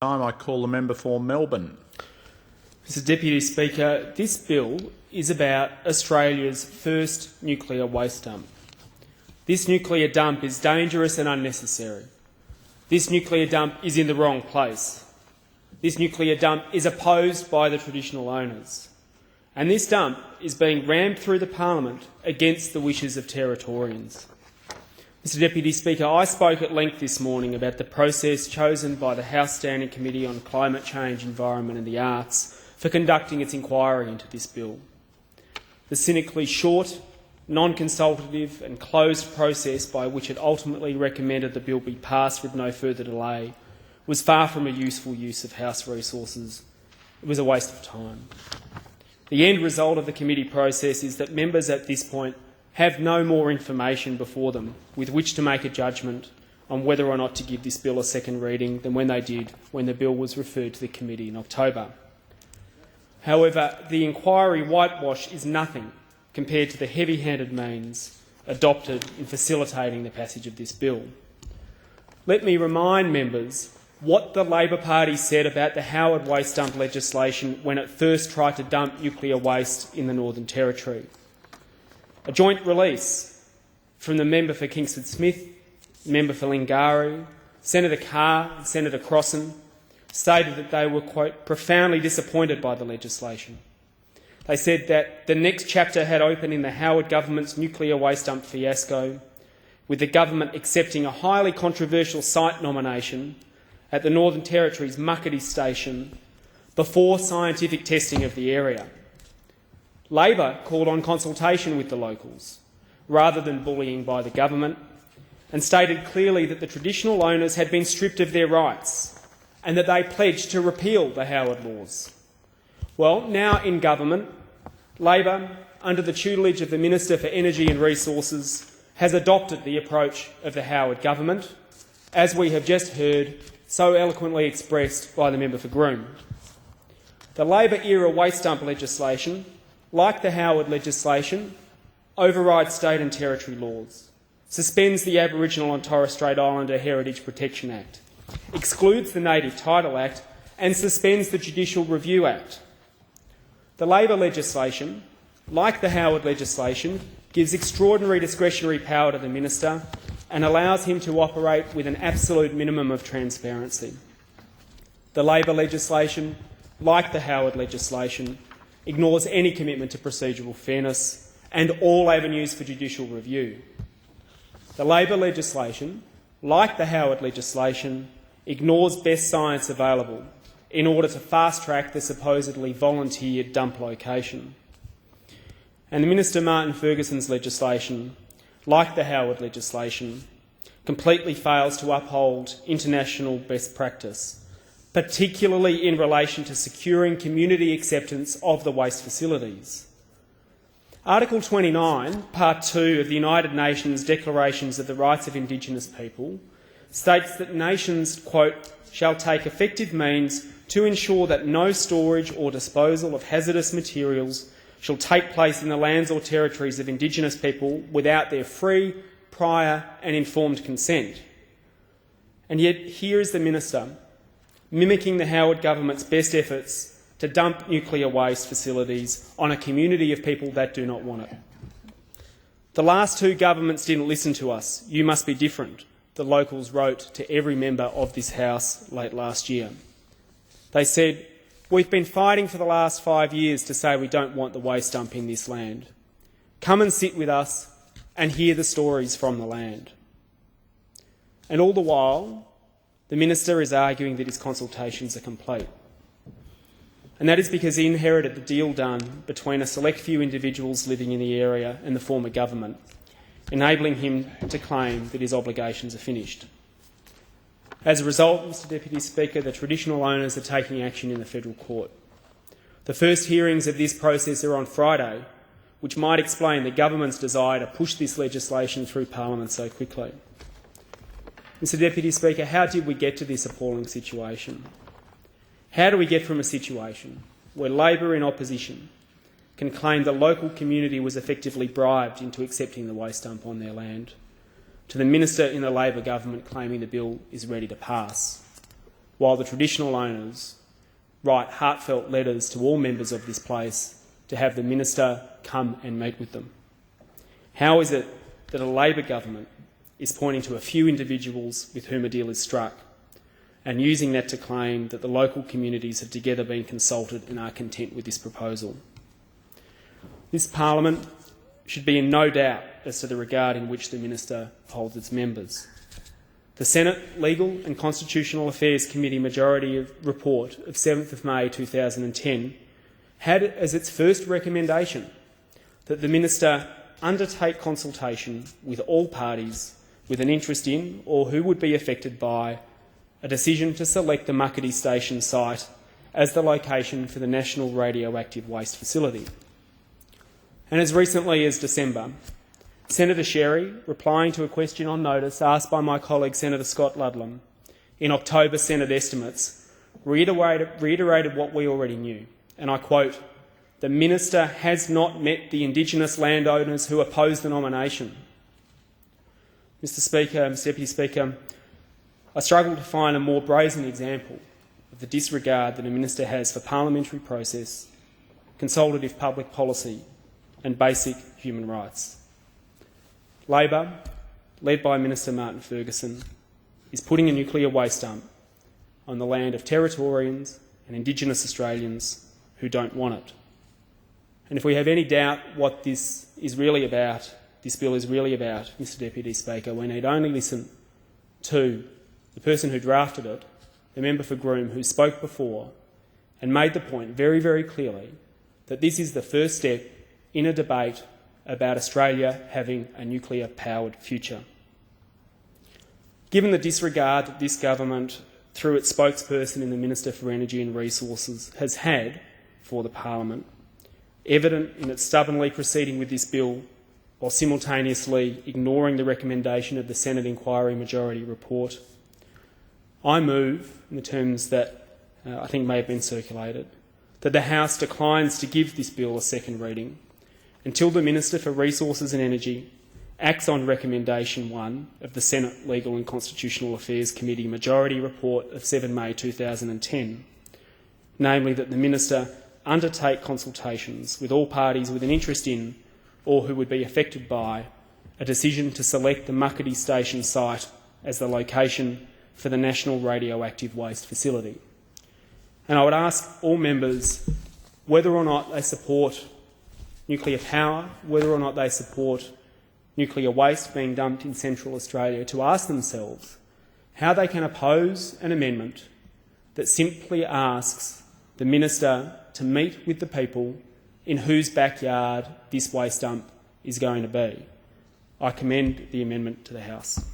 I call the member for Melbourne. Mr Deputy Speaker, this bill is about Australia's first nuclear waste dump. This nuclear dump is dangerous and unnecessary. This nuclear dump is in the wrong place. This nuclear dump is opposed by the traditional owners. And this dump is being rammed through the parliament against the wishes of Territorians. Mr Deputy Speaker, I spoke at length this morning about the process chosen by the House Standing Committee on Climate Change, Environment and the Arts for conducting its inquiry into this bill. The cynically short, non-consultative and closed process by which it ultimately recommended the bill be passed with no further delay was far from a useful use of House resources. It was a waste of time. The end result of the committee process is that members at this point have no more information before them with which to make a judgment on whether or not to give this bill a second reading than when they did when the bill was referred to the committee in October. However, the inquiry whitewash is nothing compared to the heavy-handed means adopted in facilitating the passage of this bill. Let me remind members what the Labor Party said about the Howard waste dump legislation when it first tried to dump nuclear waste in the Northern Territory. A joint release from the member for Kingsford Smith, member for Lingiari, Senator Carr and Senator Crossan stated that they were, quote, profoundly disappointed by the legislation. They said that the next chapter had opened in the Howard government's nuclear waste dump fiasco, with the government accepting a highly controversial site nomination at the Northern Territory's Muckaty station before scientific testing of the area. Labor called on consultation with the locals, rather than bullying by the government, and stated clearly that the traditional owners had been stripped of their rights and that they pledged to repeal the Howard laws. Well, now in government, Labor, under the tutelage of the Minister for Energy and Resources, has adopted the approach of the Howard government, as we have just heard so eloquently expressed by the member for Groom. The Labor-era waste dump legislation, like the Howard legislation, overrides state and territory laws, suspends the Aboriginal and Torres Strait Islander Heritage Protection Act, excludes the Native Title Act and suspends the Judicial Review Act. The Labor legislation, like the Howard legislation, gives extraordinary discretionary power to the minister and allows him to operate with an absolute minimum of transparency. The Labor legislation, like the Howard legislation, ignores any commitment to procedural fairness and all avenues for judicial review. The Labor legislation, like the Howard legislation, ignores best science available in order to fast-track the supposedly volunteered dump location. And the Minister Martin Ferguson's legislation, like the Howard legislation, completely fails to uphold international best practice, particularly in relation to securing community acceptance of the waste facilities. Article 29, Part 2 of the United Nations Declarations of the Rights of Indigenous People states that nations, quote, shall take effective means to ensure that no storage or disposal of hazardous materials shall take place in the lands or territories of Indigenous people without their free, prior and informed consent. And yet here is the Minister, mimicking the Howard government's best efforts to dump nuclear waste facilities on a community of people that do not want it. The last two governments didn't listen to us. You must be different, the locals wrote to every member of this House late last year. They said, we've been fighting for the last 5 years to say we don't want the waste dump in this land. Come and sit with us and hear the stories from the land. And all the while, the Minister is arguing that his consultations are complete. And that is because he inherited the deal done between a select few individuals living in the area and the former government, enabling him to claim that his obligations are finished. As a result, Mr Deputy Speaker, the traditional owners are taking action in the federal court. The first hearings of this process are on Friday, which might explain the government's desire to push this legislation through Parliament so quickly. Mr Deputy Speaker, how did we get to this appalling situation? How do we get from a situation where Labor in opposition can claim the local community was effectively bribed into accepting the waste dump on their land, to the Minister in the Labor government claiming the bill is ready to pass? while the traditional owners write heartfelt letters to all members of this place to have the minister come and meet with them? How is it that a Labor government is pointing to a few individuals with whom a deal is struck and using that to claim that the local communities have together been consulted and are content with this proposal? This Parliament should be in no doubt as to the regard in which the minister holds its members. The Senate Legal and Constitutional Affairs Committee Majority Report of 7th of May 2010 had as its first recommendation that the minister undertake consultation with all parties with an interest in or who would be affected by a decision to select the Muckaty Station site as the location for the National Radioactive Waste Facility. And as recently as December, Senator Sherry, replying to a question on notice asked by my colleague Senator Scott Ludlam in October Senate estimates, reiterated what we already knew, and I quote, "The minister has not met the Indigenous landowners who oppose the nomination." Mr Deputy Speaker, I struggle to find a more brazen example of the disregard that a minister has for parliamentary process, consultative public policy and basic human rights. Labor, led by Minister Martin Ferguson, is putting a nuclear waste dump on the land of Territorians and Indigenous Australians who don't want it. And if we have any doubt what this is really about, this bill is really about, Mr Deputy Speaker, we need only listen to the person who drafted it, the member for Groom, who spoke before and made the point very, very clearly that this is the first step in a debate about Australia having a nuclear-powered future. Given the disregard that this government, through its spokesperson in the Minister for Energy and Resources, has had for the Parliament, evident in its stubbornly proceeding with this bill while simultaneously ignoring the recommendation of the Senate Inquiry Majority Report, I move, in the terms that I think may have been circulated, that the House declines to give this bill a second reading until the Minister for Resources and Energy acts on Recommendation 1 of the Senate Legal and Constitutional Affairs Committee Majority Report of 7 May 2010, namely that the Minister undertake consultations with all parties with an interest in or who would be affected by a decision to select the Muckaty Station site as the location for the National Radioactive Waste Facility. And I would ask all members whether or not they support nuclear power, whether or not they support nuclear waste being dumped in Central Australia, to ask themselves how they can oppose an amendment that simply asks the minister to meet with the people in whose backyard this waste dump is going to be. I commend the amendment to the House.